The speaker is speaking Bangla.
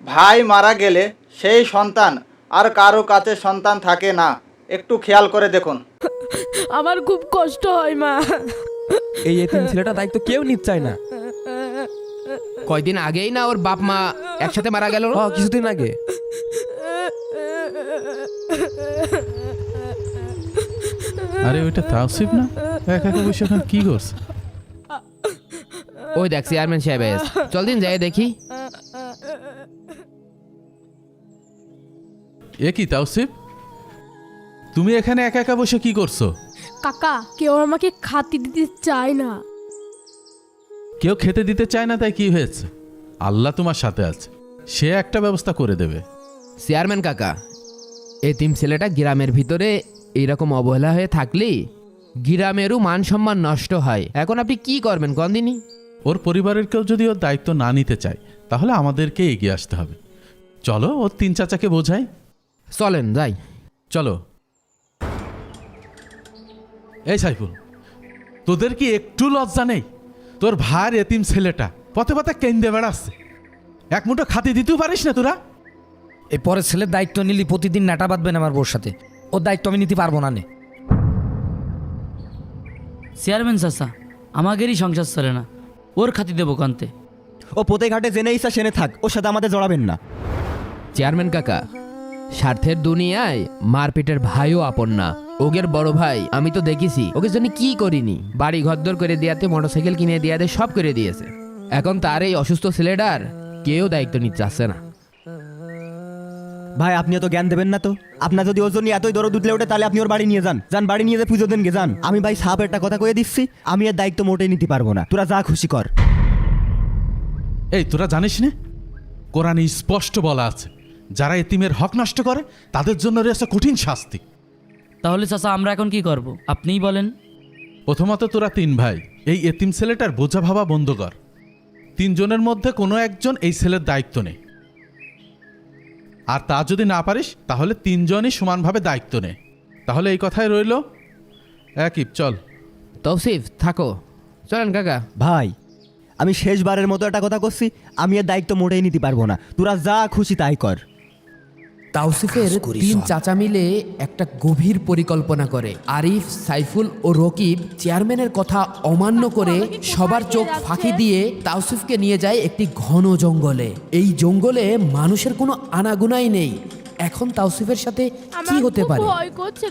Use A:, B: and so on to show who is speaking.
A: ভাই মারা গেলে সেই সন্তান আর কারো কাছে সন্তান থাকে না, একটু খেয়াল করে দেখুন।
B: আমার খুব কষ্ট হয় মা।
C: এই এতিম ছেলেটা দায়িত্ব কেউ নিতে চায় না।
D: কয়দিন আগেই না ওর বাপ মা একসাথে মারা গেল।
C: কিছুদিন আগে।
E: আরে ওইটা তাওসিফ না? একা একা বসে ওখানে কি করছে?
D: ওই দেখ চেয়ারম্যান সাহেব এসে। চল দিন যাই দেখি।
E: এ কি তাওসিফ, তুমি এখানে একা একা বসে কি করছো?
B: কাকা, কেউ আমাকে খাতি দিতে চায় না।
E: কেউ খেতে দিতে চায় না তাই কি হয়েছে? আল্লাহ তোমার সাথে আছে, সে একটা ব্যবস্থা করে দেবে।
D: চেয়ারম্যান কাকা, এতিম ছেলেটা গ্রামের ভিতরে এইরকম অবহেলা হয়ে থাকলে গ্রামেরও মান সম্মান নষ্ট হয়। এখন আপনি কি করবেন গন্দিনী?
E: ওর পরিবারের কেউ যদি ওর দায়িত্ব না নিতে চায় তাহলে আমাদেরকে এগিয়ে আসতে হবে। চলো ওর তিন চাচাকে বোঝাই।
D: চলেন যাই।
E: চলো। এই সাইফুল, তোদের কি একটু লজ্জা নেই? তোর ভাইয়ের এতিম ছেলেটা পথে পথে কেন্দে বেড়াচ্ছে, এক মুঠো খাতি দিতেও পারিস না তোরা?
F: এই পরের ছেলের দায়িত্ব নিলি প্রতিদিন নাটা বাঁধবেন আমার বউর সাথে। ওর দায়িত্ব আমি নিতে পারবো না নে।
G: চেয়ারম্যান চাচা, আমাদেরই সংসার চলে না, ওর খাতি দেবো কান্তে।
H: ও পোতে ঘাটে জেনে ইচ্ছা সেনে থাক, ওর সাথে আমাদের জড়াবেন না।
D: চেয়ারম্যান কাকা, স্বার্থের দুনিয়ায় মারপিটের ভাইও আপন না। ওগের বড় ভাই আমি তো দেখেছি, ওকে জন্য কি করিনি। বাড়ি ঘরদর করে দিয়াতে, মোটরসাইকেল কিনে দিয়াতে সব করে দিয়েছে। এখন তার এই অসুস্থ ছেলেটার কেউ দায়িত্ব নিতে আসছে না।
H: ভাই আপনি তো জ্ঞান দেবেন না তো? আপনার যদি ওর জন্য এতই দরদ উঠলে ওঠে তাহলে আপনি ওর বাড়ি নিয়ে যান, যান বাড়ি নিয়ে যে পুজো দেন গে যান। আমি ভাই সাপ একটা কথা কয়ে দিচ্ছি, আমি এর দায়িত্ব মোটেই নিতে পারবো না, তোরা যা খুশি কর।
E: এই তোরা জানিস না, কোরআনে স্পষ্ট বলা আছে যারা এতিমের হক নষ্ট করে তাদের জন্য রয়েছে কঠিন শাস্তি।
G: তাহলে চাচা আমরা এখন কি করব আপনিই বলেন।
E: প্রথমত তোরা তিন ভাই এই এতিম ছেলেটার বোঝা ভাবা বন্ধ কর। তিনজনের মধ্যে কোনো একজন এই ছেলের দায়িত্ব নেই, আর তা যদি না পারিস তাহলে তিনজনই সমানভাবে দায়িত্ব নে। তাহলে এই কথাই রইল। একই চল।
D: তৌসিফ থাকো। চলেন কাকা।
H: ভাই আমি শেষবারের মতো একটা কথা করছি, আমি এর দায়িত্ব মোটেই নিতে পারবো না, তোরা যা খুশি তাই কর।
D: তাওসিফের তিন চাচা মিলে একটা গভীর পরিকল্পনা করে। আরিফ, সাইফুল ও রকিব চেয়ারম্যানের কথা অমান্য করে সবার চোখ ফাঁকি দিয়ে তাওসিফকে নিয়ে যায় একটি ঘন জঙ্গলে। এই জঙ্গলে মানুষের কোনো আনাগোনাই নেই। এখন তাওসিফের সাথে কি হতে পারে?
B: ভয় করছে।